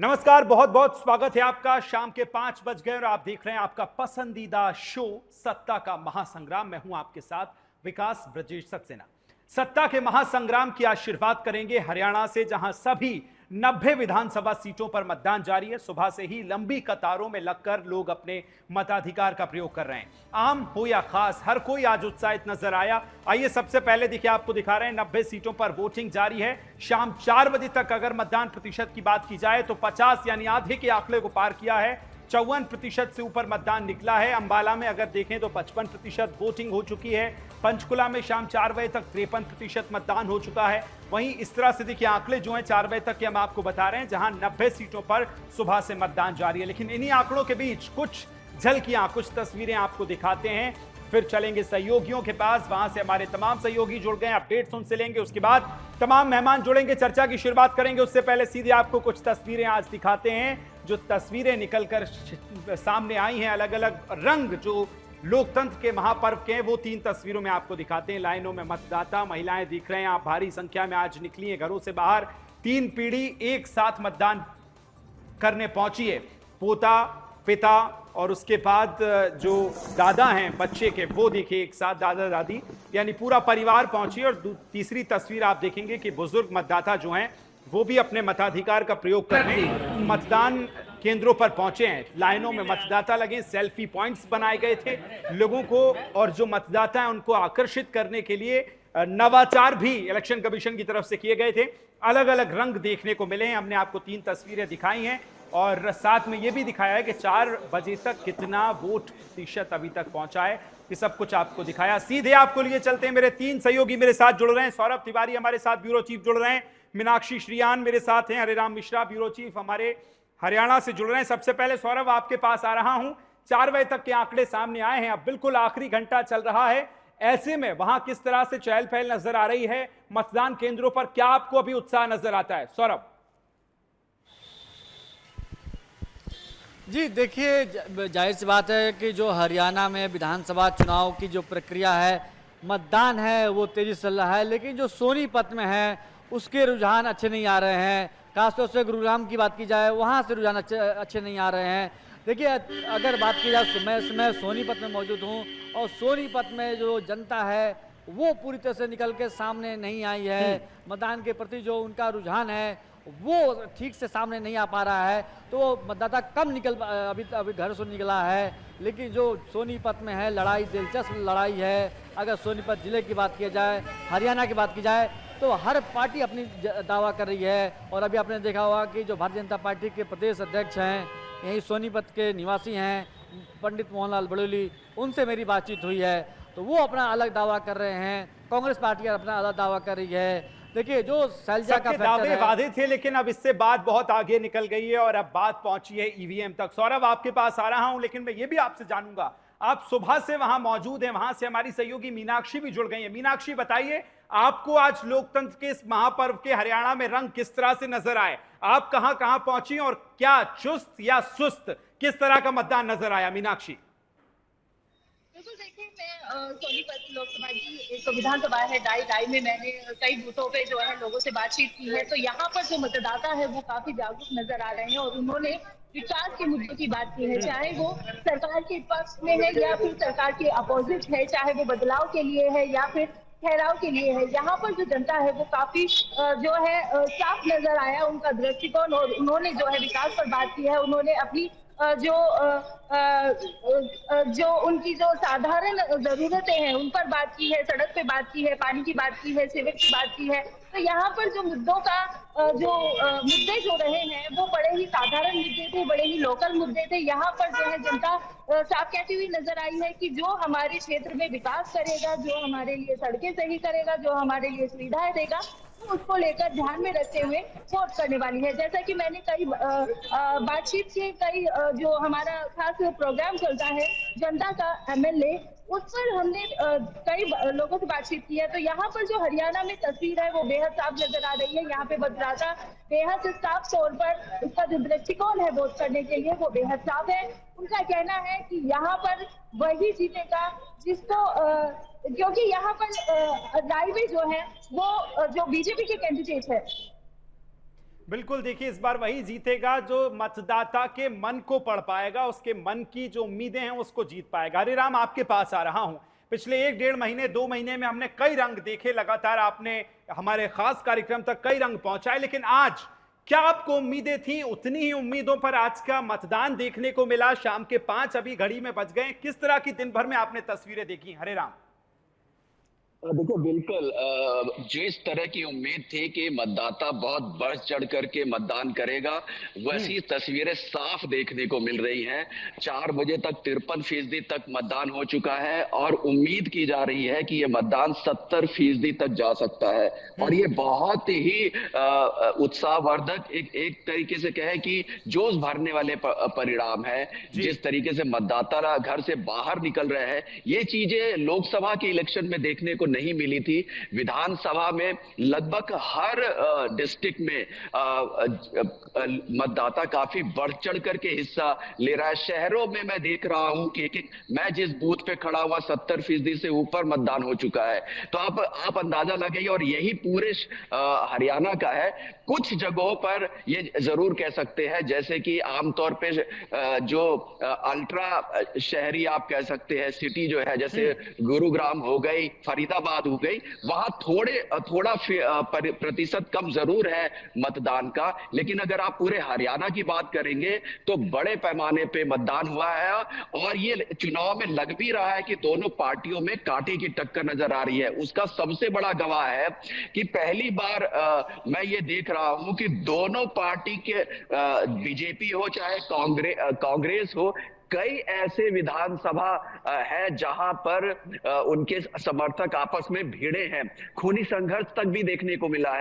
नमस्कार, बहुत बहुत स्वागत है आपका। शाम के 5 बज गए और आप देख रहे हैं आपका पसंदीदा शो सत्ता का महासंग्राम। मैं हूं आपके साथ विकास ब्रजेश सक्सेना। सत्ता के महासंग्राम की आशीर्वाद करेंगे हरियाणा से, जहां सभी 90 विधानसभा सीटों पर मतदान जारी है। सुबह से ही लंबी कतारों में लगकर लोग अपने मताधिकार का प्रयोग कर रहे हैं। आम हो या खास, हर कोई आज उत्साहित नजर आया। आइए सबसे पहले देखिए, आपको दिखा रहे हैं 90 सीटों पर वोटिंग जारी है। शाम 4 बजे तक अगर मतदान प्रतिशत की बात की जाए तो 50 यानी आधे के आंकड़े को पार किया है। 54% से ऊपर मतदान निकला है। अंबाला में अगर देखें तो 55% वोटिंग हो चुकी है। पंचकुला में शाम 4 बजे तक 53% मतदान हो चुका है। वहीं इस तरह से देखिए आंकड़े जो हैं 4 बजे तक के हम आपको बता रहे हैं, जहां 90 सीटों पर सुबह से मतदान जारी है। लेकिन इन्हीं आंकड़ों के बीच कुछ झलकियां, कुछ तस्वीरें आपको दिखाते हैं, फिर चलेंगे सहयोगियों के पास। वहां से हमारे तमाम सहयोगी जुड़ गए हैं, अपडेट्स उनसे लेंगे। उसके बाद तमाम मेहमान जुड़ेंगे, चर्चा की शुरुआत करेंगे। उससे पहले सीधे आपको कुछ तस्वीरें आज दिखाते हैं, जो तस्वीरें निकलकर सामने आई हैं। अलग अलग रंग जो लोकतंत्र के महापर्व के हैं, वो 3 तस्वीरों में आपको दिखाते हैं। लाइनों में मतदाता, महिलाएं दिख रहे हैं, आप भारी संख्या में आज निकली हैं घरों से बाहर। 3 पीढ़ी एक साथ मतदान करने पहुंची है। पोता, पिता और उसके बाद जो दादा हैं बच्चे के, वो देखिए एक साथ दादा दादी यानी पूरा परिवार पहुंची। और तीसरी तस्वीर आप देखेंगे कि बुजुर्ग मतदाता जो हैं वो भी अपने मताधिकार का प्रयोग करने मतदान केंद्रों पर पहुंचे हैं। लाइनों में मतदाता लगे, सेल्फी पॉइंट्स बनाए गए थे लोगों को, और जो मतदाता हैं उनको आकर्षित करने के लिए नवाचार भी इलेक्शन कमीशन की तरफ से किए गए थे। अलग अलग रंग देखने को मिले हैं। हमने आपको 3 तस्वीरें दिखाई हैं और साथ में यह भी दिखाया है कि 4 बजे तक कितना वोट प्रतिशत अभी तक पहुंचा है। ये सब कुछ आपको दिखाया। सीधे आपको लिए चलते हैं, मेरे 3 सहयोगी मेरे साथ जुड़ रहे हैं। सौरभ तिवारी हमारे साथ ब्यूरो चीफ जुड़ रहे हैं, मीनाक्षी श्रीयान मेरे साथ हैं, हरिराम मिश्रा ब्यूरो चीफ हमारे हरियाणा से जुड़ रहे हैं। सबसे पहले सौरभ आपके पास आ रहा हूं। 4 बजे तक के आंकड़े सामने आए हैं, अब बिल्कुल आखिरी घंटा चल रहा है। ऐसे में वहां किस तरह से चहल पहल नजर आ रही है मतदान केंद्रों पर? क्या आपको अभी उत्साह नजर आता है सौरभ? जी देखिए, जाहिर सी बात है कि जो हरियाणा में विधानसभा चुनाव की जो प्रक्रिया है, मतदान है, वो तेजी से चल रहा है। लेकिन जो सोनीपत में है उसके रुझान अच्छे नहीं आ रहे हैं। खासतौर से गुरुग्राम की बात की जाए, वहाँ से रुझान अच्छे नहीं आ रहे हैं। देखिए, अगर बात की जाए, मैं सोनीपत में मौजूद हूँ और सोनीपत में जो जनता है वो पूरी तरह से निकल के सामने नहीं आई है। मतदान के प्रति जो उनका रुझान है वो ठीक से सामने नहीं आ पा रहा है। तो मतदाता कम अभी घर से निकला है। लेकिन जो सोनीपत में है लड़ाई, दिलचस्प लड़ाई है। अगर सोनीपत जिले की बात की जाए, हरियाणा की बात की जाए, तो हर पार्टी अपनी दावा कर रही है। और अभी आपने देखा होगा कि जो भारतीय जनता पार्टी के प्रदेश अध्यक्ष हैं, यही सोनीपत के निवासी हैं, पंडित मोहनलाल बड़ोली, उनसे मेरी बातचीत हुई है तो वो अपना अलग दावा कर रहे हैं। कांग्रेस पार्टी अपना अलग दावा कर रही है। देखिए, जो शैलजा का दावे वादे थे, लेकिन अब इससे बात बहुत आगे निकल गई है और अब बात पहुंची है ईवीएम तक। सौरभ आपके पास आ रहा हूं, लेकिन मैं ये भी आपसे जानूंगा, आप सुबह से वहां मौजूद हैं, वहां से हमारी सहयोगी मीनाक्षी भी जुड़ गई है। मीनाक्षी बताइए, आपको आज लोकतंत्र के इस महापर्व के हरियाणा में रंग किस तरह से नजर आए? आप कहां कहां पहुंची और क्या चुस्त या सुस्त किस तरह का मतदान नजर आया? मीनाक्षी। बिल्कुल, देखिए, मैं सोनीपत लोकसभा की एक विधानसभा है डाई में मैंने कई बूथों पे जो है लोगों से बातचीत की है। तो यहाँ पर जो मतदाता है वो काफी जागरूक नजर आ रहे हैं और उन्होंने विकास के मुद्दों की बात की है, चाहे वो सरकार के पक्ष में है या फिर सरकार के अपोजिट है, चाहे वो बदलाव के लिए है या फिर ठहराव के लिए है। यहाँ पर जो जनता है वो काफी जो है साफ नजर आया उनका दृष्टिकोण, और उन्होंने जो है विकास पर बात की है। उन्होंने अपनी जो उनकी जो साधारण जरूरतें हैं उन पर बात की है, सड़क पे बात की है, पानी की बात की है, सिविक की बात की है। तो यहाँ पर जो मुद्दों का मुद्दे जो रहे हैं वो बड़े ही साधारण मुद्दे थे, बड़े ही लोकल मुद्दे थे। यहाँ पर जो है जनता साफ कहती हुई नजर आई है कि जो हमारे क्षेत्र में विकास करेगा, जो हमारे लिए सड़कें सही करेगा, जो हमारे लिए सुविधाएं देगा, उसको लेकर ध्यान में रखते हुए वोट करने वाली है। जैसा कि मैंने कई बातचीत की, कई जो हमारा खास प्रोग्राम चलता है जनता का एमएलए, उस पर हमने कई लोगों से बातचीत की है। तो यहाँ पर जो हरियाणा में तस्वीर है वो बेहद साफ नजर आ रही है। यहाँ पे मतदाता बेहद साफ तौर पर उसका जो दृष्टिकोण है वोट करने के लिए वो बेहद साफ है। उनका कहना है कि यहाँ पर वही जीतेगा जिसको क्योंकि यहाँ पर राय में जो है वो जो बीजेपी के कैंडिडेट है। बिल्कुल, देखिए इस बार वही जीतेगा जो मतदाता के मन को पढ़ पाएगा, उसके मन की जो उम्मीदें हैं उसको जीत पाएगा। हरिराम, आपके पास आ रहा हूं। पिछले 1 डेढ़ महीने 2 महीने में हमने कई रंग देखे, लगातार आपने हमारे खास कार्यक्रम तक कई रंग पहुंचाए, लेकिन आज क्या आपको उम्मीदें थी? उतनी ही उम्मीदों पर आज का मतदान देखने को मिला। शाम के 5 अभी घड़ी में बज गए। किस तरह की दिन भर में आपने तस्वीरें देखी हरिराम? देखो, बिल्कुल जिस तरह की उम्मीद थी कि मतदाता बहुत बढ़ चढ़ करके मतदान करेगा, वैसी तस्वीरें साफ देखने को मिल रही हैं। 4 बजे तक 53% तक मतदान हो चुका है और उम्मीद की जा रही है कि ये मतदान 70% तक जा सकता है। और ये बहुत ही उत्साहवर्धक, एक तरीके से कहे कि जोश भरने वाले परिणाम है। जिस तरीके से मतदाता घर से बाहर निकल रहे हैं, ये चीजें लोकसभा के इलेक्शन में देखने को नहीं मिली थी। विधानसभा में लगभग हर डिस्ट्रिक्ट में मतदाता काफी बढ़ चढ़ करके हिस्सा ले रहा है। शहरों में मैं देख रहा हूं कि मैं जिस बूथ पे खड़ा हुआ 70% से ऊपर मतदान हो चुका है। तो आप अंदाजा लगाइए, और यही पूरे हरियाणा का है। कुछ जगहों पर ये जरूर कह सकते हैं, जैसे कि आमतौर पे जो अल्ट्रा शहरी आप कह सकते हैं सिटी जो है, जैसे गुरुग्राम हो गई, फरीदाबाद हो गई, वहां थोड़ा प्रतिशत कम जरूर है मतदान का। लेकिन अगर आप पूरे हरियाणा की बात करेंगे तो बड़े पैमाने पे मतदान हुआ है। और ये चुनाव में लग भी रहा है कि दोनों पार्टियों में कांटे की टक्कर नजर आ रही है। उसका सबसे बड़ा गवाह है कि पहली बार मैं ये देख रहा हूं कि दोनों पार्टी के बीजेपी हो चाहे कांग्रेस हो, कई ऐसे विधानसभा है जहां पर उनके समर्थक आपस में भिड़े हैं। खूनी संघर्ष तक भी देखने को मिला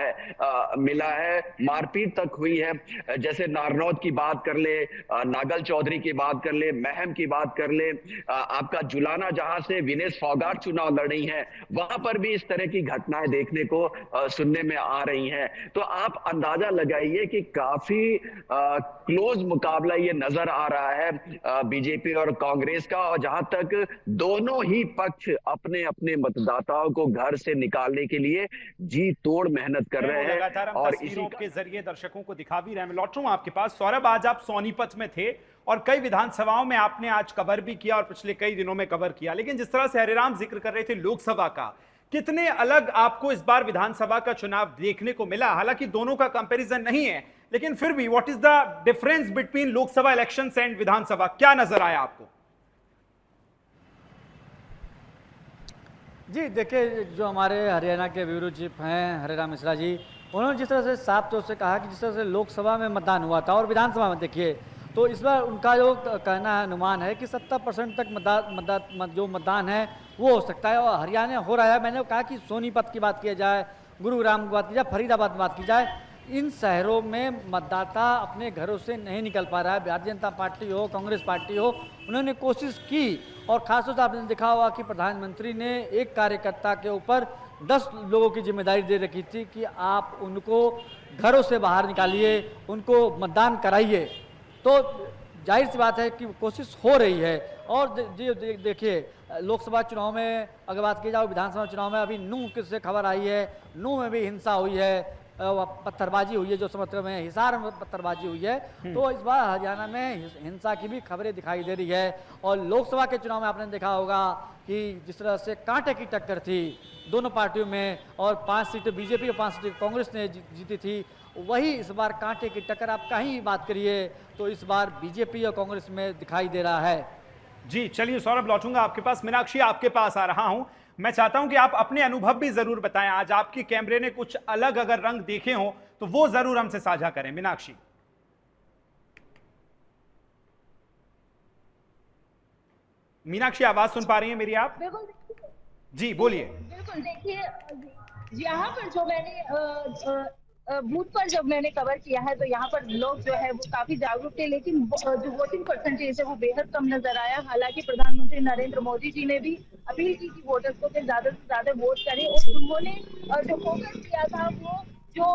है, मारपीट तक हुई है। जैसे नारनौद की बात कर ले, नागल चौधरी की बात कर ले, महम की बात कर ले, आपका जुलाना जहां से विनेश फोगाट चुनाव लड़ी है, वहां पर भी इस तरह की घटनाएं देखने को सुनने में आ रही हैं। तो आप अंदाजा लगाइए कि काफी क्लोज मुकाबला ये नजर आ रहा है बीजेपी और कांग्रेस का। और जहां तक दोनों ही पक्ष अपने अपने मतदाताओं को घर से निकालने के लिए जी तोड़ मेहनत कर रहे हैं। लगातार हम और तस्वीरों के जरिए दर्शकों को दिखा भी रहे हैं। मैं लौट रहा हूं आपके पास। सौरभ, आज आप सोनीपत में थे और कई विधानसभाओं में आपने आज कवर भी किया और पिछले कई दिनों में कवर किया, लेकिन जिस तरह से हरिराम जिक्र कर रहे थे लोकसभा का, कितने अलग आपको इस बार विधानसभा का चुनाव देखने को मिला? हालांकि दोनों का कंपैरिजन नहीं है, लेकिन फिर भी what is the difference between Lok Sabha elections and विधानसभा? क्या नजर आया आपको? जी देखिए, जो हमारे हरियाणा के ब्यूरो चीफ हैं हरिराम मिश्रा जी, उन्होंने जिस तरह से साफ तौर से कहा कि जिस तरह से लोकसभा में मतदान हुआ था और विधानसभा में देखिए, तो इस बार उनका जो कहना है, अनुमान है कि 70% तक जो मतदान है वो हो सकता है। और हरियाणा हो रहा है। मैंने कहा कि सोनीपत की बात की जाए, गुरुग्राम की बात की जाए, फरीदाबाद की बात की जाए, इन शहरों में मतदाता अपने घरों से नहीं निकल पा रहा है। भारतीय जनता पार्टी हो, कांग्रेस पार्टी हो, उन्होंने कोशिश की। और खासतौर से आपने देखा होगा कि प्रधानमंत्री ने एक कार्यकर्ता के ऊपर 10 लोगों की जिम्मेदारी दे रखी थी कि आप उनको घरों से बाहर निकालिए, उनको मतदान कराइए। तो जाहिर सी बात है कि कोशिश हो रही है। और देखिए, लोकसभा चुनाव में अगर बात की जाए, विधानसभा चुनाव में अभी नूह से खबर आई है, नूह में भी हिंसा हुई है, पत्थरबाजी हुई है, जो समझते में हिसार में पत्थरबाजी हुई है। तो इस बार हरियाणा में हिंसा की भी खबरें दिखाई दे रही है। और लोकसभा के चुनाव में आपने देखा होगा कि जिस तरह से कांटे की टक्कर थी दोनों पार्टियों में, और 5 सीटें बीजेपी और 5 सीटें कांग्रेस ने जीती थी, वही इस बार कांटे की टक्कर आप कहीं बात करिए तो इस बार बीजेपी और कांग्रेस में दिखाई दे रहा है। जी चलिए सौरभ, लौटूंगा आपके पास। मीनाक्षी, आपके पास आ रहा हूं। मैं चाहता हूं कि आप अपने अनुभव भी जरूर बताएं। आज आपके कैमरे ने कुछ अलग अगर रंग देखे हो तो वो जरूर हमसे साझा करें। मीनाक्षी, मीनाक्षी आवाज सुन पा रही हैं मेरी आप? बिल्कुल जी बोलिए। बिल्कुल, देखिए यहाँ पर जो मैंने बूथ पर जब मैंने कवर किया है तो यहाँ पर लोग जो है वो काफी जागरूक थे, लेकिन जो वोटिंग परसेंटेज है वो बेहद कम नजर आया। हालांकि प्रधानमंत्री नरेंद्र मोदी जी ने भी अपील की कि वोटर्स को ज्यादा से ज्यादा वोट करें, और उन्होंने जो फोकस किया था वो जो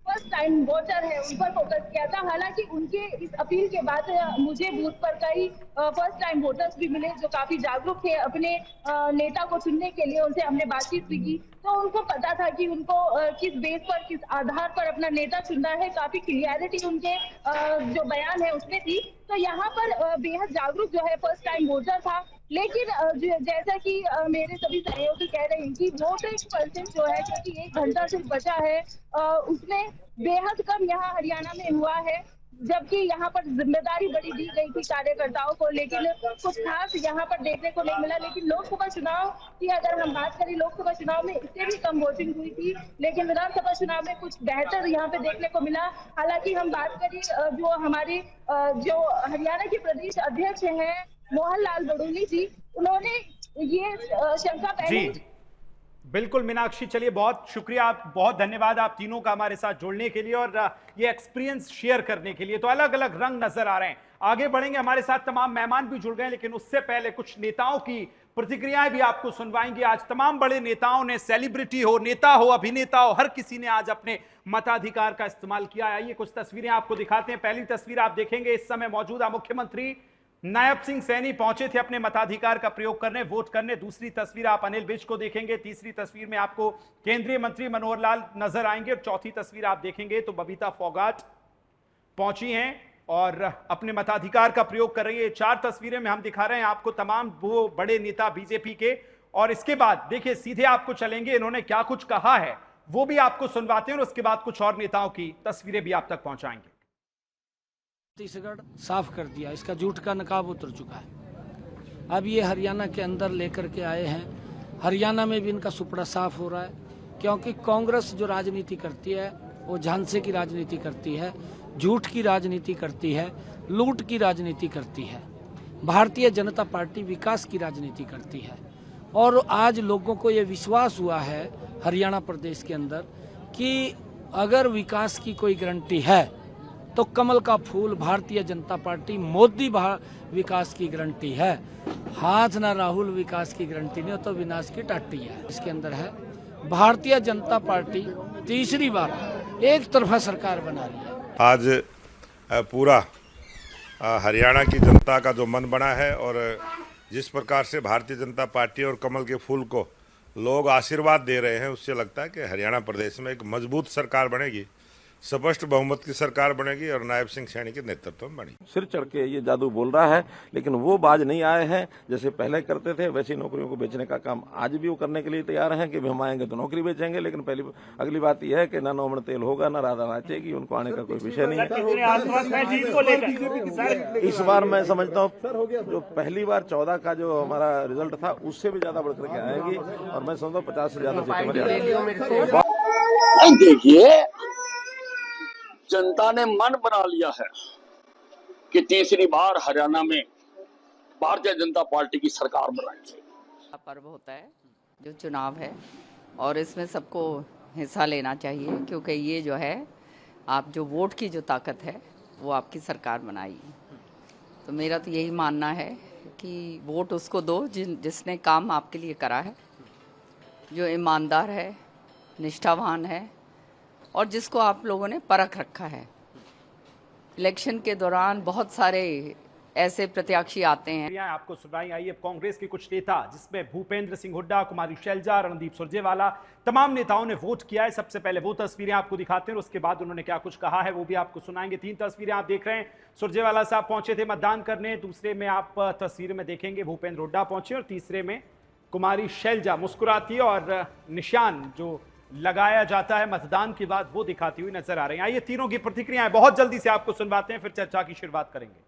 फर्स्ट टाइम वोटर है उन पर फोकस किया था। हालांकि उनके इस अपील के बाद मुझे बूथ पर कई फर्स्ट टाइम वोटर्स भी मिले जो काफी जागरूक थे अपने नेता को चुनने के लिए। उनसे हमने बातचीत भी की तो उनको पता था कि उनको किस बेस पर, किस आधार पर अपना नेता चुनना है। काफी क्लियरिटी उनके जो बयान है उसमें थी। तो यहाँ पर बेहद जागरूक जो है फर्स्ट टाइम वोटर था। लेकिन जैसा कि मेरे सभी सहयोगी कह रहे हैं कि वोटिंग परसेंट जो है, क्योंकि 1 घंटा सिर्फ बचा है, उसमें बेहद कम यहाँ हरियाणा में हुआ है। जबकि यहाँ पर जिम्मेदारी बड़ी दी गई थी कार्यकर्ताओं को, लेकिन कुछ खास यहाँ पर देखने को नहीं मिला। लेकिन लोकसभा चुनाव की अगर हम बात करें, लोकसभा चुनाव में इससे भी कम वोटिंग हुई थी, लेकिन विधानसभा चुनाव में कुछ बेहतर यहाँ पे देखने को मिला। हालांकि हम बात करें जो हमारे जो हरियाणा के प्रदेश अध्यक्ष हैं मोहन लाल बड़ोली जी, उन्होंने ये शंका पहले बिल्कुल मीनाक्षी, चलिए बहुत शुक्रिया, आप बहुत धन्यवाद आप तीनों का हमारे साथ जुड़ने के लिए और ये एक्सपीरियंस शेयर करने के लिए। तो अलग अलग रंग नजर आ रहे हैं। आगे बढ़ेंगे, हमारे साथ तमाम मेहमान भी जुड़ गए, लेकिन उससे पहले कुछ नेताओं की प्रतिक्रियाएं भी आपको सुनवाएंगे। आज तमाम बड़े नेताओं ने, सेलिब्रिटी हो, नेता हो, अभिनेता हो, हर किसी ने आज अपने मताधिकार का इस्तेमाल किया। आइए कुछ तस्वीरें आपको दिखाते हैं। पहली तस्वीर आप देखेंगे, इस समय मौजूदा मुख्यमंत्री नायब सिंह सैनी पहुंचे थे अपने मताधिकार का प्रयोग करने, वोट करने। दूसरी तस्वीर आप अनिल विज को देखेंगे। तीसरी तस्वीर में आपको केंद्रीय मंत्री मनोहर लाल नजर आएंगे और चौथी तस्वीर आप देखेंगे तो बबीता फोगाट पहुंची हैं और अपने मताधिकार का प्रयोग कर रही है। 4 तस्वीरें में हम दिखा रहे हैं आपको तमाम वो बड़े नेता बीजेपी के। और इसके बाद देखिए सीधे आपको चलेंगे, इन्होंने क्या कुछ कहा है वो भी आपको सुनवाते हैं और उसके बाद कुछ और नेताओं की तस्वीरें भी आप तक पहुंचाएंगे। छत्तीसगढ़ साफ कर दिया, इसका झूठ का नकाब उतर चुका है। अब ये हरियाणा के अंदर लेकर के आए हैं। हरियाणा में भी इनका सुपड़ा साफ हो रहा है, क्योंकि कांग्रेस जो राजनीति करती है वो झांसे की राजनीति करती है, झूठ की राजनीति करती है, लूट की राजनीति करती है। भारतीय जनता पार्टी विकास की राजनीति करती है। और आज लोगों को ये विश्वास हुआ है हरियाणा प्रदेश के अंदर कि अगर विकास की कोई गारंटी है तो कमल का फूल भारतीय जनता पार्टी, मोदी विकास की गारंटी है। हाथ ना राहुल विकास की गारंटी नहीं हो तो विनाश की टाट्टी है। इसके अंदर है भारतीय जनता पार्टी तीसरी बार एक तरफा सरकार बना रही है। आज पूरा हरियाणा की जनता का जो मन बना है और जिस प्रकार से भारतीय जनता पार्टी और कमल के फूल को लोग आशीर्वाद दे रहे हैं, उससे लगता है कि हरियाणा प्रदेश में एक मजबूत सरकार बनेगी, स्पष्ट बहुमत की सरकार बनेगी और नायब सिंह सैनी के नेतृत्व में बनेगी। सिर चढ़ के ये जादू बोल रहा है, लेकिन वो बाज नहीं आए हैं। जैसे पहले करते थे वैसी नौकरियों को बेचने का काम आज भी वो करने के लिए तैयार हैं कि हम आएंगे तो नौकरी बेचेंगे। लेकिन अगली बात यह है कि ना नौमन तेल होगा, ना राधा नाचेगी, उनको आने का कोई विषय नहीं है। इस बार मैं समझता हूँ जो पहली बार 14 का जो हमारा रिजल्ट था उससे भी ज्यादा बढ़कर के आएंगी और मैं समझता हूँ 50 से ज्यादा सीटें। देखिए, जनता ने मन बना लिया है कि तीसरी बार हरियाणा में भारतीय जनता पार्टी की सरकार बनाएंगे। पर्व होता है जो चुनाव है और इसमें सबको हिस्सा लेना चाहिए, क्योंकि ये जो है आप जो वोट की जो ताकत है वो आपकी सरकार बनाई। तो मेरा तो यही मानना है कि वोट उसको दो जिसने काम आपके लिए करा है, जो ईमानदार है, निष्ठावान है और जिसको आप लोगों ने परख रखा है। इलेक्शन के दौरान बहुत सारे ऐसे प्रत्याशी आते हैं। आपको सुनाई आई है कांग्रेस के कुछ नेता, जिसमें भूपेंद्र सिंह हुड्डा, कुमारी शैलजा, रणदीप सुरजेवाला, तमाम नेताओं ने वोट किया है। सबसे पहले वो तस्वीरें आपको दिखाते हैं और उसके बाद उन्होंने क्या कुछ कहा है वो भी आपको सुनाएंगे। 3 तस्वीरें आप देख रहे हैं, सुरजेवाला साहब पहुंचे थे मतदान करने, दूसरे में आप तस्वीर में देखेंगे भूपेंद्र हुड्डा पहुंचे और तीसरे में कुमारी शैलजा मुस्कुराती है और निशान जो लगाया जाता है मतदान के बाद वो दिखाती हुई नजर आ रही हैं। आइए तीनों की प्रतिक्रियाएं बहुत जल्दी से आपको सुनवाते हैं, फिर चर्चा की शुरुआत करेंगे।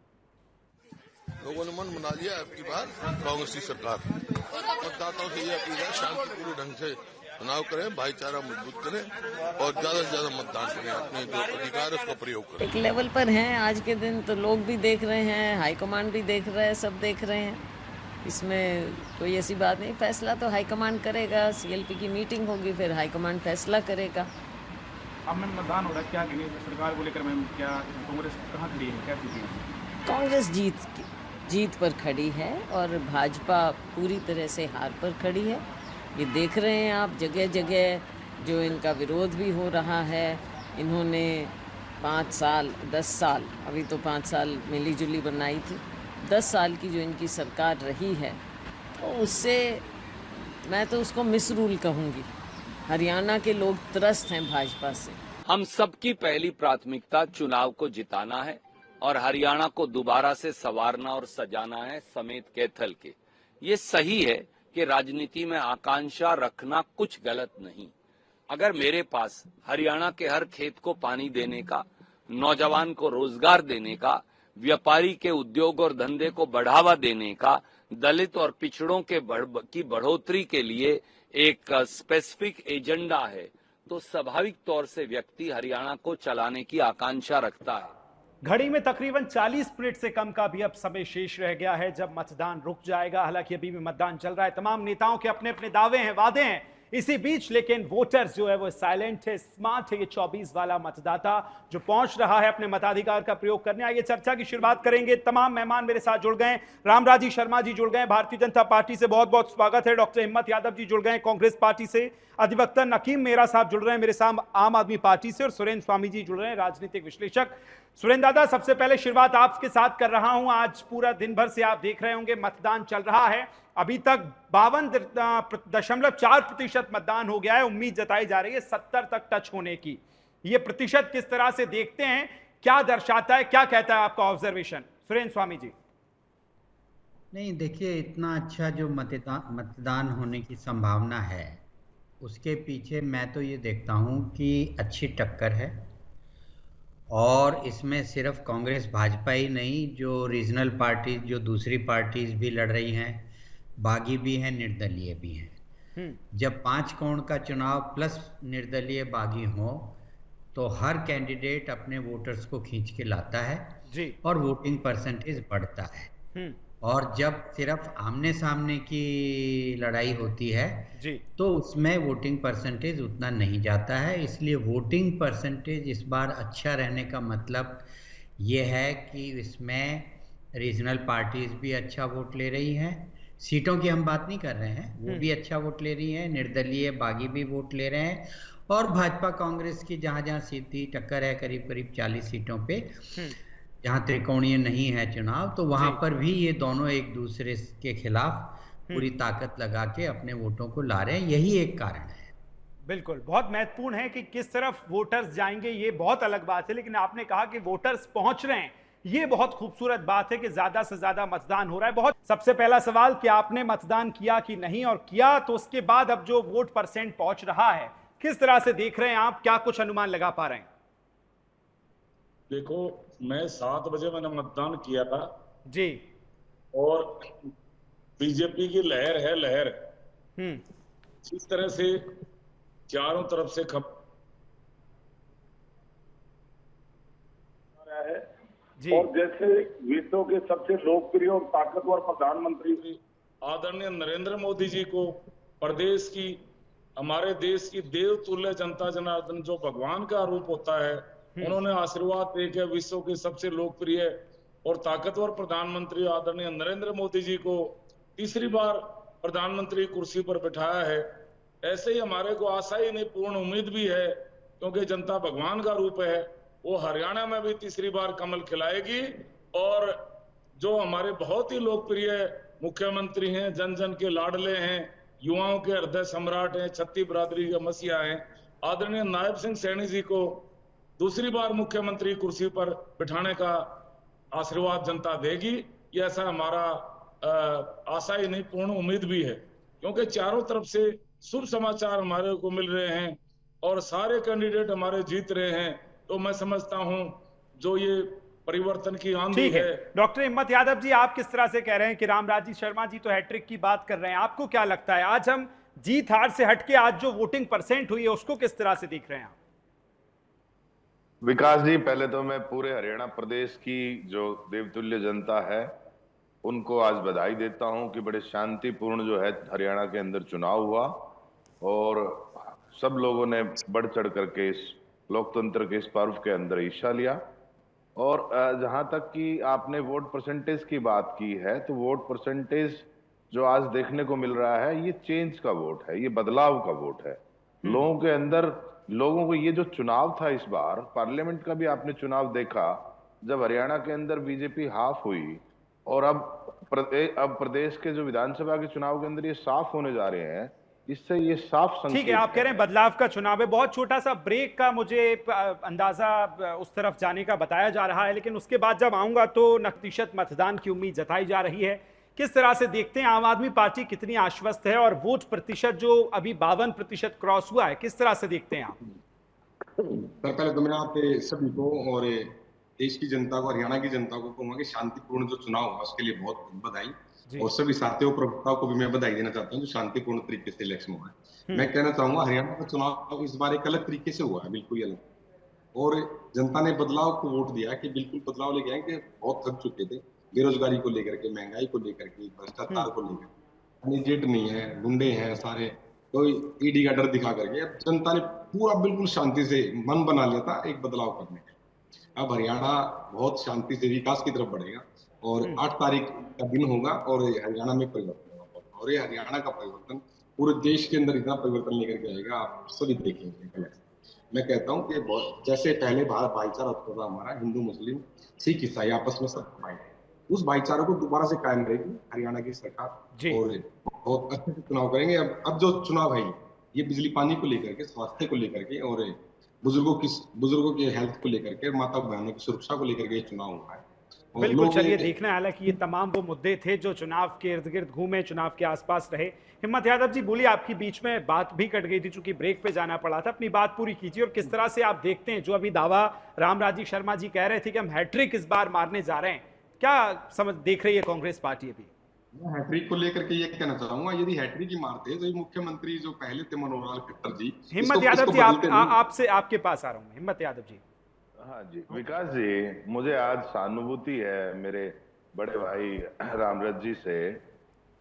लोगों ने मन बना लिया अब की बार कांग्रेस की सरकार। मतदाताओं से यह अपील है शांतिपूर्ण ढंग से चुनाव करें, भाईचारा मजबूत करें और ज्यादा से ज्यादा मतदान करें, अपने जो अधिकार है उसका प्रयोग करें। एक लेवल पर हैं आज के दिन तो लोग भी देख रहे हैं, हाईकमान भी देख रहे हैं, सब देख रहे हैं। इसमें कोई ऐसी बात नहीं, फैसला तो हाईकमान करेगा। सीएलपी की मीटिंग होगी, फिर हाईकमान फैसला करेगा। अब मैं मतदान हो रहा है, क्या सरकार को लेकर मैम क्या कांग्रेस कहाँ खड़ी है, क्या स्थिति है? कांग्रेस जीत पर खड़ी है और भाजपा पूरी तरह से हार पर खड़ी है। ये देख रहे हैं आप, जगह जगह जो इनका विरोध भी हो रहा है। इन्होंने 5 साल 10 साल, अभी तो 5 साल मिली जुली बनाई थी, 10 साल की जो इनकी सरकार रही है, तो उससे मैं तो उसको मिसरूल कहूँगी। हरियाणा के लोग त्रस्त हैं भाजपा से। हम सबकी पहली प्राथमिकता चुनाव को जिताना है और हरियाणा को दोबारा से संवारना और सजाना है समेत कैथल के। ये सही है कि राजनीति में आकांक्षा रखना कुछ गलत नहीं। अगर मेरे पास हरियाणा के हर खेत को पानी देने का, नौजवान को रोजगार देने का, व्यापारी के उद्योग और धंधे को बढ़ावा देने का, दलित और पिछड़ों के की बढ़ोतरी के लिए एक स्पेसिफिक एजेंडा है, तो स्वाभाविक तौर से व्यक्ति हरियाणा को चलाने की आकांक्षा रखता है। घड़ी में तकरीबन 40 मिनट से कम का भी अब समय शेष रह गया है जब मतदान रुक जाएगा। हालांकि अभी भी मतदान चल रहा है, तमाम नेताओं के अपने अपने दावे हैं, वादे हैं। इसी बीच लेकिन वोटर्स जो है वो साइलेंट है, स्मार्ट है। ये 24 वाला मतदाता जो पहुंच रहा है अपने मताधिकार का प्रयोग करने। आइए चर्चा की शुरुआत करेंगे। तमाम मेहमान मेरे साथ जुड़ गए। रामराजी शर्मा जी जुड़ गए भारतीय जनता पार्टी से, बहुत बहुत स्वागत है। डॉक्टर हिम्मत यादव जी जुड़ गए कांग्रेस पार्टी से। अधिवक्ता नकीम मेहरा साहब जुड़ रहे हैं मेरे साथ आम आदमी पार्टी से। और सुरेंद्र स्वामी जी जुड़ रहे हैं राजनीतिक विश्लेषक। सुरेंद्र दादा, सबसे पहले शुरुआत आपके साथ कर रहा हूं। आज पूरा दिन भर से आप देख रहे होंगे मतदान चल रहा है। अभी तक 52.4% मतदान हो गया है। उम्मीद जताई जा रही है 70 तक टच होने की। ये प्रतिशत किस तरह से देखते हैं, क्या दर्शाता है, क्या कहता है आपका ऑब्जर्वेशन? सुरेंद्र स्वामी जी। नहीं, देखिए, इतना अच्छा जो मतदान होने की संभावना है, उसके पीछे मैं तो ये देखता हूँ कि अच्छी टक्कर है। और इसमें सिर्फ कांग्रेस भाजपा ही नहीं, जो रीजनल पार्टी, जो दूसरी पार्टीज भी लड़ रही हैं, बागी भी हैं, निर्दलीय भी हैं। जब 5 कोण का चुनाव प्लस निर्दलीय बागी हो तो हर कैंडिडेट अपने वोटर्स को खींच के लाता है जी। और वोटिंग परसेंटेज बढ़ता है। और जब सिर्फ आमने सामने की लड़ाई होती है जी, तो उसमें वोटिंग परसेंटेज उतना नहीं जाता है। इसलिए वोटिंग परसेंटेज इस बार अच्छा रहने का मतलब ये है कि इसमें रीजनल पार्टीज भी अच्छा वोट ले रही हैं। सीटों की हम बात नहीं कर रहे हैं, वो भी अच्छा वोट ले रही हैं। निर्दलीय बागी भी वोट ले रहे हैं। और भाजपा कांग्रेस की जहां जहां सीधी टक्कर है, करीब करीब 40 सीटों पे जहां त्रिकोणीय नहीं है चुनाव, तो वहां पर भी ये दोनों एक दूसरे के खिलाफ पूरी ताकत लगा के अपने वोटों को ला रहे हैं। यही एक कारण है। बिल्कुल, बहुत महत्वपूर्ण है कि किस तरफ वोटर्स जाएंगे, ये बहुत अलग बात है। लेकिन आपने कहा कि वोटर्स पहुंच रहे हैं, ये बहुत खूबसूरत बात है कि ज्यादा से ज्यादा मतदान हो रहा है। बहुत सबसे पहला सवाल कि आपने मतदान किया कि नहीं, और किया तो उसके बाद अब जो वोट परसेंट पहुंच रहा है, किस तरह से देख रहे हैं आप? क्या कुछ अनुमान लगा पा रहे हैं? देखो, मैं 7 बजे मैंने मतदान किया था जी, और बीजेपी की लहर है, लहर इस तरह से चारों तरफ से खबर है जी। और जैसे विश्व के सबसे लोकप्रिय और ताकतवर प्रधानमंत्री जी आदरणीय नरेंद्र मोदी जी को प्रदेश की, हमारे देश की देवतुल्य जनता जनार्दन, जो भगवान का रूप होता है, उन्होंने आशीर्वाद देकर विश्व के सबसे लोकप्रिय और ताकतवर प्रधानमंत्री आदरणीय नरेंद्र मोदी जी को तीसरी बार प्रधानमंत्री कुर्सी पर बिठाया है। ऐसे ही हमारे को आशा ही नहीं, पूर्ण उम्मीद भी है, क्योंकि जनता भगवान का रूप है। वो हरियाणा में भी तीसरी बार कमल खिलाएगी। और जो हमारे बहुत ही लोकप्रिय मुख्यमंत्री हैं, जन जन के लाडले हैं, युवाओं के हृदय सम्राट हैं, छत्ती बरादरी के मसीहा हैं, आदरणीय नायब सिंह सैनी जी को दूसरी बार मुख्यमंत्री कुर्सी पर बिठाने का आशीर्वाद जनता देगी। ये ऐसा हमारा आशा ही नहीं, पूर्ण उम्मीद भी है, क्योंकि चारों तरफ से शुभ समाचार हमारे को मिल रहे हैं और सारे कैंडिडेट हमारे जीत रहे हैं। तो मैं समझता हूं जो ये परिवर्तन की आंधी है। डॉक्टर हिम्मत यादव जी, आप किस तरह से कह रहे हैं कि रामराजी शर्मा जी तो हैट्रिक की बात कर रहे हैं, आपको क्या लगता है आज हम जीत हार से हटके आज जो वोटिंग परसेंट हुई है उसको किस तरह से देख रहे हैं? विकास जी, पहले तो मैं पूरे हरियाणा प्रदेश की जो देवतुल्य जनता है उनको आज बधाई देता हूं कि बड़े शांतिपूर्ण जो है हरियाणा के अंदर चुनाव हुआ और सब लोगों ने बढ़ चढ़ करके इस लोकतंत्र के इस पर्व के अंदर हिस्सा लिया। और जहां तक कि आपने वोट परसेंटेज की बात की है, तो वोट परसेंटेज जो आज देखने को मिल रहा है, ये चेंज का वोट है, ये बदलाव का वोट है। लोगों के अंदर, लोगों को ये जो चुनाव था इस बार पार्लियामेंट का भी आपने चुनाव देखा, जब हरियाणा के अंदर बीजेपी हाफ हुई और अब प्रदेश के जो विधानसभा के चुनाव के अंदर ये साफ होने जा रहे हैं, इससे ये साफ संकेत ठीक है, आप कह रहे हैं बदलाव का चुनाव है। बहुत छोटा सा ब्रेक का मुझे अंदाजा उस तरफ जाने का बताया जा रहा है, लेकिन उसके बाद जब आऊंगा तो 9% मतदान की उम्मीद जताई जा रही है। किस तरह से देखते हैं आम आदमी पार्टी कितनी आश्वस्त है, और वोट प्रतिशत जो अभी 52% क्रॉस हुआ है, किस तरह से देखते हैं आप? सर, पहले तो मैं आप सभी को और देश की जनता को, हरियाणा की जनता को कहूंगा कि शांतिपूर्ण जो चुनाव हुआ उसके लिए बहुत बधाई, और सभी साथियों प्रवक्ताओं को भी मैं बधाई देना चाहता हूँ जो शांतिपूर्ण तरीके से इलेक्शन हुआ है। मैं कहना चाहूंगा हरियाणा का चुनाव इस बार एक अलग तरीके से हुआ है, बिल्कुल अलग, और जनता ने बदलाव को वोट दिया कि बिल्कुल बदलाव लेके आए कि बहुत थक चुके थे बेरोजगारी को लेकर के, महंगाई को लेकर के, भ्रष्टाचार को लेकर, जेट नहीं है, गुंडे हैं सारे, तो ईडी का डर दिखा करके अब जनता ने पूरा बिल्कुल शांति से मन बना लिया था एक बदलाव करने का। अब हरियाणा बहुत शांति से विकास की तरफ बढ़ेगा, और 8 तारीख का दिन होगा और हरियाणा में परिवर्तन होगा, और ये हरियाणा का परिवर्तन पूरे देश के अंदर इतना परिवर्तन लेकर के आएगा, आप सभी देखेंगे। मैं कहता हूँ कि जैसे पहले भाईचारा होता था हमारा, हिंदू मुस्लिम सिख ईसाई आपस में सब भाई, उस भाईचारे को दोबारा से कायम रहेगी हरियाणा की सरकार, और बहुत अच्छे से चुनाव करेंगे। अब जो चुनाव है ये बिजली पानी को लेकर के, स्वास्थ्य को लेकर के, और बुजुर्गों के हेल्थ को लेकर के, माता बहनों की सुरक्षा को लेकर के ये चुनाव हुआ है। बिल्कुल, चलिए देखना है। हालांकि ये तमाम वो मुद्दे थे जो चुनाव के इर्द गिर्द घूमे, चुनाव के आसपास रहे। हिम्मत यादव जी बोलिए, आपकी बीच में बात भी कट गई थी चूंकि ब्रेक पे जाना पड़ा था, अपनी बात पूरी कीजिए। और किस तरह से आप देखते हैं जो अभी दावा रामराजी शर्मा जी कह रहे थे कि हम हैट्रिक इस बार मारने जा रहे हैं, क्या समझ देख रही है कांग्रेस पार्टी अभी? मैं हैट्रिक को लेकर के ये कहना चाहूंगा, यदि हैट्रिक ही मारते तो ये मुख्यमंत्री जो पहले थे मनोहर खट्टर जी, हिम्मत यादव जी आपसे आपके पास आ रहा हूँ। हिम्मत यादव जी। हाँ जी, विकास जी, मुझे आज सहानुभूति है मेरे बड़े भाई रामराज जी से,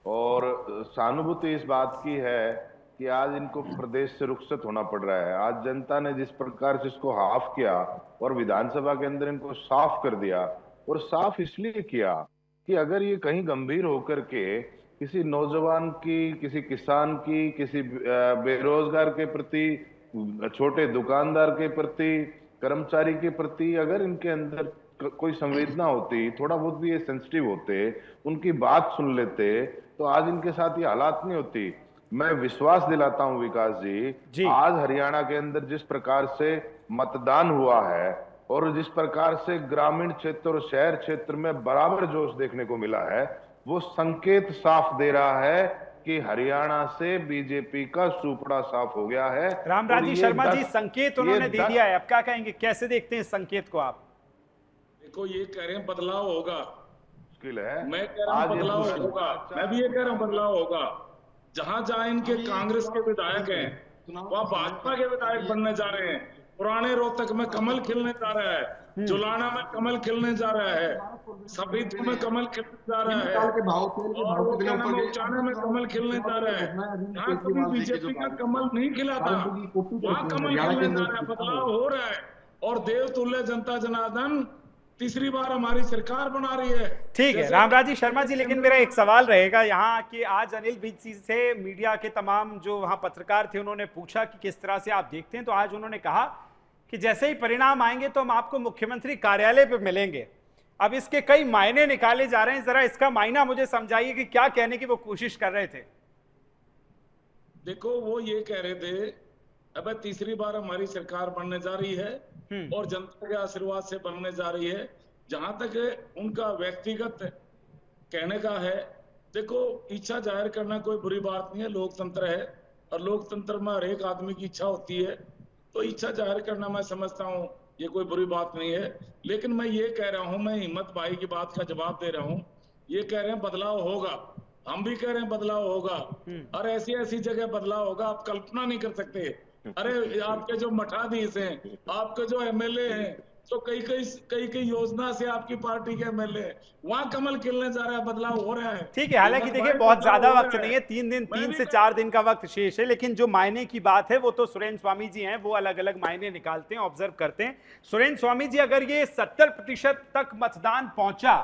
और सहानुभूति इस बात की है कि आज इनको प्रदेश से रुखसत होना पड़ रहा है। आज जनता ने जिस प्रकार से इसको हाफ किया और विधानसभा के अंदर इनको साफ कर दिया, और साफ इसलिए किया कि अगर ये कहीं गंभीर होकर के किसी नौजवान की, किसी किसान की, किसी बेरोजगार के प्रति, छोटे दुकानदार के प्रति, कर्मचारी के प्रति अगर इनके अंदर कोई संवेदना होती, थोड़ा बहुत भी ये सेंसिटिव होते, उनकी बात सुन लेते, तो आज इनके साथ ये हालात नहीं होती। मैं विश्वास दिलाता हूं विकास जी, आज हरियाणा के अंदर जिस प्रकार से मतदान हुआ है और जिस प्रकार से ग्रामीण क्षेत्र और शहर क्षेत्र में बराबर जोश देखने को मिला है, वो संकेत साफ दे रहा है कि हरियाणा से बीजेपी का सुपड़ा साफ हो गया है। रामराजी शर्मा जी, संकेत उन्होंने दे दिया है, अब क्या कहेंगे, कैसे देखते हैं संकेत को आप? देखो, ये कह रहे हैं बदलाव होगा, मुश्किल है। मैं कह रहा हूँ बदलाव होगा, मैं भी ये कह रहा हूँ बदलाव होगा। जहां जहां इनके कांग्रेस के विधायक हैं, वहां भाजपा के विधायक बनने जा रहे हैं। पुराने रोहतक में कमल खिलने जा रहा है, जुलाना में कमल खिलने जा रहा है, सफेद में कमल खिलने जा रहा है, और वो क्या नाम है, उचाने में कमल खिलने जा रहा है। यहाँ कभी बीजेपी का कमल नहीं खिला था, वहां कमल खिलने जा रहा है, बदलाव हो रहा है। और देवतुल्य जनता जनार्दन तीसरी बार हमारी सरकार बना रही है। ठीक है रामराजी शर्मा जी, लेकिन मेरा एक सवाल रहेगा यहाँ कि आज अनिल विज से मीडिया के तमाम जो वहाँ पत्रकार थे उन्होंने पूछा कि किस तरह से आप देखते हैं, तो आज उन्होंने कहा कि जैसे ही परिणाम आएंगे तो हम आपको मुख्यमंत्री कार्यालय पे मिलेंगे। अब इसके कई मायने निकाले जा रहे हैं, जरा इसका मायना मुझे समझाइए कि क्या कहने की वो कोशिश कर रहे थे। देखो, वो ये कह रहे थे अब तीसरी बार हमारी सरकार बनने जा रही है और जनता के आशीर्वाद से बनने जा रही है। जहां तक उनका व्यक्तिगत कहने का है, देखो, इच्छा जाहिर करना कोई बुरी बात नहीं है, लोकतंत्र है, और लोकतंत्र में हर एक आदमी की इच्छा होती है, तो इच्छा जाहिर करना मैं समझता हूँ ये कोई बुरी बात नहीं है। लेकिन मैं ये कह रहा हूँ, मैं हिम्मत भाई की बात का जवाब दे रहा हूँ, ये कह रहे हैं बदलाव होगा, हम भी कह रहे हैं बदलाव होगा, और ऐसी ऐसी जगह बदलाव होगा आप कल्पना नहीं कर सकते। अरे आपके जो मठाधीश हैं, आपके जो एमएलए हैं, तो कई योजना से आपकी पार्टी के एमएलए, वहां कमल खिलने जा रहा है, बदलाव हो रहा है। ठीक है, हालांकि देखिए बहुत ज्यादा वक्त नहीं है, 3 से 4 दिन का वक्त शेष है, लेकिन जो मायने की बात है वो तो सुरेंद्र स्वामी जी हैं, वो अलग अलग मायने निकालते हैं, ऑब्जर्व करते हैं। सुरेंद्र स्वामी जी, अगर ये 70% तक मतदान पहुंचा,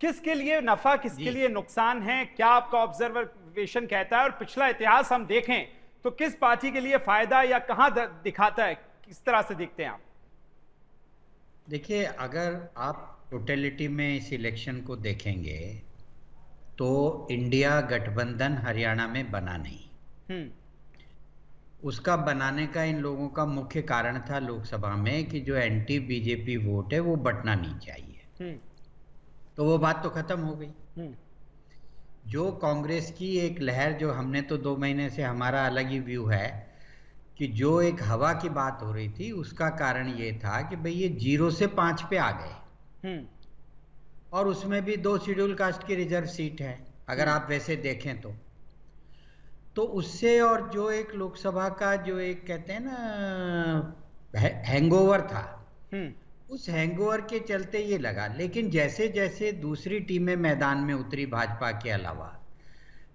किसके लिए नफा, किसके लिए नुकसान है, क्या आपका ऑब्जर्वेशन कहता है? और पिछला इतिहास हम देखें तो किस पार्टी के लिए फायदा या कहां दिखाता है, किस तरह से देखते हैं आप? देखिए, अगर आप टोटलिटी में इस इलेक्शन को देखेंगे तो इंडिया गठबंधन हरियाणा में बना नहीं। उसका बनाने का इन लोगों का मुख्य कारण था लोकसभा में कि जो एंटी बीजेपी वोट है वो बंटना नहीं चाहिए। तो वो बात तो खत्म हो गई। जो कांग्रेस की एक लहर, जो हमने तो 2 महीने से हमारा अलग ही व्यू है कि जो एक हवा की बात हो रही थी, उसका कारण ये था कि भाई ये 0 से 5 पे आ गए और उसमें भी 2 शेड्यूल कास्ट की रिजर्व सीट है अगर आप वैसे देखें तो उससे, और जो एक लोकसभा का जो एक कहते हैं ना हैंगओवर था, उस हैंगओवर के चलते ये लगा। लेकिन जैसे जैसे दूसरी टीमें मैदान में उतरी भाजपा के अलावा,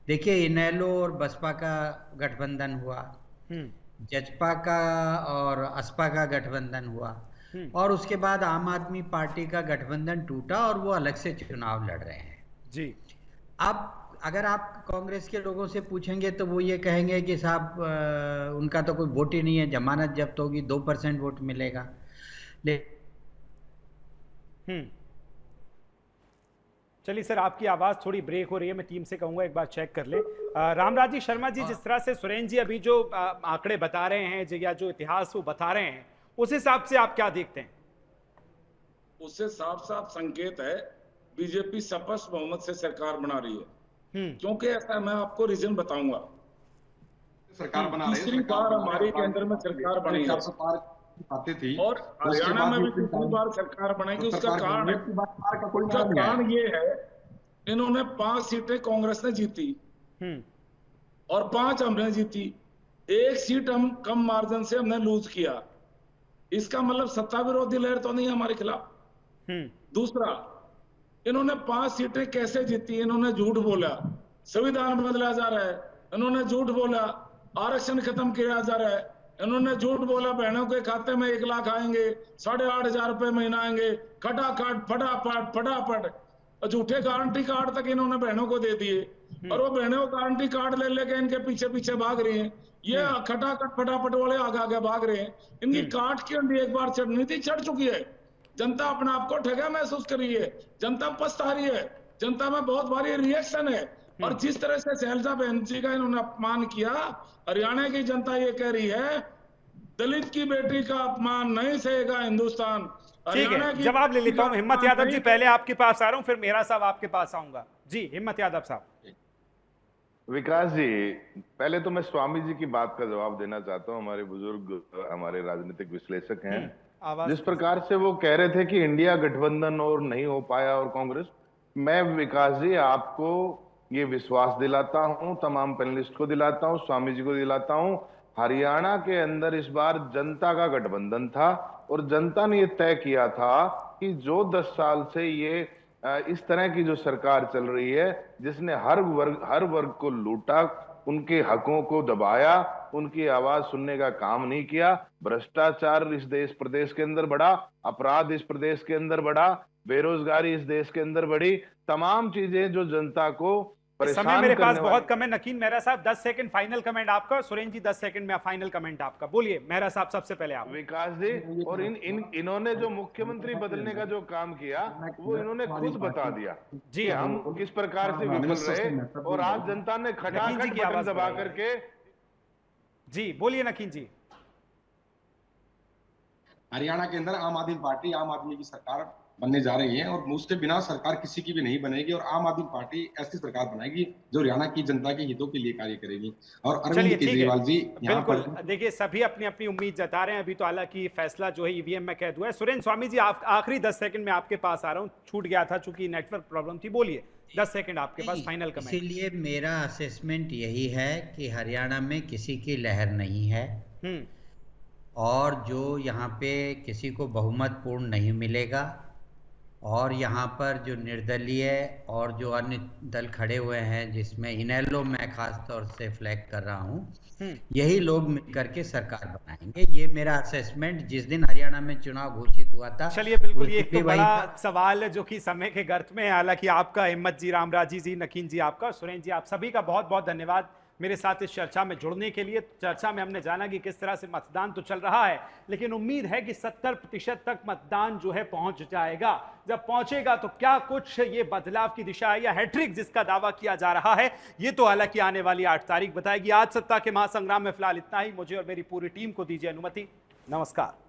देखिए इनेलो और बसपा का गठबंधन हुआ, जजपा का और असपा का गठबंधन हुआ, और उसके बाद आम आदमी पार्टी का गठबंधन टूटा और वो अलग से चुनाव लड़ रहे हैं जी। अब अगर आप कांग्रेस के लोगों से पूछेंगे तो वो ये कहेंगे कि साहब उनका तो कोई वोट ही नहीं है, जमानत जब्त होगी, 2% वोट मिलेगा। चलिए सर, आपकी आवाज थोड़ी ब्रेक हो रही है, मैं टीम से कहूंगा एक बार चेक कर ले। रामराज जी, शर्मा जी, जिस तरह से सुरेंद्र जी अभी जो आंकड़े बता रहे हैं या जो इतिहास वो बता रहे हैं, उस हिसाब से आप क्या देखते हैं? उससे साफ साफ संकेत है बीजेपी स्पष्ट बहुमत से सरकार बना रही है। क्योंकि ऐसा, मैं आपको रीजन बताऊंगा। सरकार बना रही है, तीसरी बार हमारे केंद्र में सरकार बनी है आती थी और हरियाणा में भी तीसरी बार सरकार बनेगी। उसका कारण ये है, इन्होंने 5 सीटें कांग्रेस ने जीती और 5 हमने जीती, 1 सीट हम कम मार्जिन से हमने लूज किया। इसका मतलब सत्ता विरोधी लहर तो नहीं है हमारे खिलाफ। दूसरा, इन्होंने 5 सीटें कैसे जीती? इन्होंने झूठ बोला, संविधान बदला जा रहा है, इन्होंने झूठ बोला आरक्षण खत्म किया जा रहा है, इन्होंने झूठ बोला बहनों के खाते में 1 लाख आएंगे, 8,500 रुपए महीना आएंगे, खटाखट फटाफट और झूठे गारंटी कार्ड तक इन्होंने बहनों को दे दिए और वो बहनों को गारंटी कार्ड ले लेके इनके पीछे पीछे भाग रही हैं। ये खटाखट फटाफट वाले आगे आगे भाग रहे हैं। इनकी काट की अंडी एक बार चढ़नी थी, चढ़ चुकी है। जनता अपने आप को ठगा महसूस कर रही है, जनता पछता रही है, जनता में बहुत भारी रिएक्शन है। और जिस तरह से शैलजा बहन जी का इन्होंने अपमान किया, हरियाणा की जनता ये कह रही है दलित की बेटी का अपमान नहीं सहेगा हिंदुस्तान। ठीक है, जवाब ले लेता हूं। हिम्मत यादव जी, पहले आपके पास आ रहा हूं, फिर मेहरा साहब आपके पास आऊंगा। जी, हिम्मत यादव साहब। विकास जी, पहले तो मैं स्वामी जी की बात का जवाब देना चाहता हूं। हमारे बुजुर्ग, हमारे राजनीतिक विश्लेषक हैं, जिस प्रकार से वो कह रहे थे कि इंडिया गठबंधन और नहीं हो पाया और कांग्रेस, मैं विकास जी आपको ये विश्वास दिलाता हूं, तमाम पैनलिस्ट को दिलाता हूं, स्वामी जी को दिलाता हूं, हरियाणा के अंदर इस बार जनता का गठबंधन था और जनता ने ये तय किया था कि जो 10 साल से ये इस तरह की जो सरकार चल रही है, जिसने हर वर्ग को लूटा, उनके हकों को दबाया, उनकी आवाज सुनने का काम नहीं किया, भ्रष्टाचार इस प्रदेश के अंदर बढ़ा, अपराध इस प्रदेश के अंदर बढ़ा, बेरोजगारी इस देश के अंदर बढ़ी, तमाम चीजें जो जनता को समय मेरे पास बहुत कम है। नकीन मेहरा साहब 10 सेकंड फाइनल कमेंट आपका, सुरेंद्र जी 10 सेकंड में फाइनल कमेंट आपका। बोलिए मेहरा साहब, सबसे पहले आप। विकास जी, और इन्होंने जो मुख्यमंत्री बदलने का जो काम किया वो इन्होंने खुद बता दिया जी, हम किस प्रकार से विफल रहे और आज जनता ने खटाखट बटन दबा करके। जी बोलिए नकीन जी। हरियाणा के अंदर आम आदमी पार्टी, आम आदमी की सरकार बनने जा रही है और उसके बिना सरकार किसी की भी नहीं बनेगी और आम आदमी पार्टी ऐसी सरकार बनाएगी जो हरियाणा की जनता के हितों के लिए कार्य करेगी। और अरविंद केजरीवाल जी यहाँ पर देखिए, सभी अपनी अपनी उम्मीद जता रहे हैं। अभी तो हालांकि फैसला जो है ईवीएम में कैद हुआ है। सुरेंद्र स्वामी जी, आखिरी 10 सेकंड में आपके पास आ रहा हूँ, छूट गया था चूंकि नेटवर्क प्रॉब्लम थी। बोलिए 10 सेकंड आपके पास, फाइनल कमेंट। इसीलिए मेरा असेसमेंट यही है कि हरियाणा में किसी की लहर नहीं है और जो यहाँ पे किसी को बहुमत पूर्ण नहीं मिलेगा और यहाँ पर जो निर्दलीय और जो अन्य दल खड़े हुए हैं, जिसमें इनेलो मैं खास तौर से फ्लैग कर रहा हूँ, यही लोग मिलकर के सरकार बनाएंगे। ये मेरा असेसमेंट जिस दिन हरियाणा में चुनाव घोषित हुआ था। चलिए, बिल्कुल ये तो बड़ा सवाल है जो कि समय के गर्त में है। हालांकि आपका, हिम्मत जी, रामराजी जी, नकीन जी आपका, सुरेंद्र जी, आप सभी का बहुत बहुत धन्यवाद। मेरे साथ इस चर्चा में जुड़ने के लिए। चर्चा में हमने जाना कि किस तरह से मतदान तो चल रहा है, लेकिन उम्मीद है कि 70% तक मतदान जो है पहुंच जाएगा। जब पहुंचेगा तो क्या कुछ ये बदलाव की दिशा है या हैट्रिक जिसका दावा किया जा रहा है, ये तो हालांकि आने वाली 8 तारीख बताएगी। आज सत्ता के महासंग्राम में फिलहाल इतना ही। मुझे और मेरी पूरी टीम को दीजिए अनुमति। नमस्कार।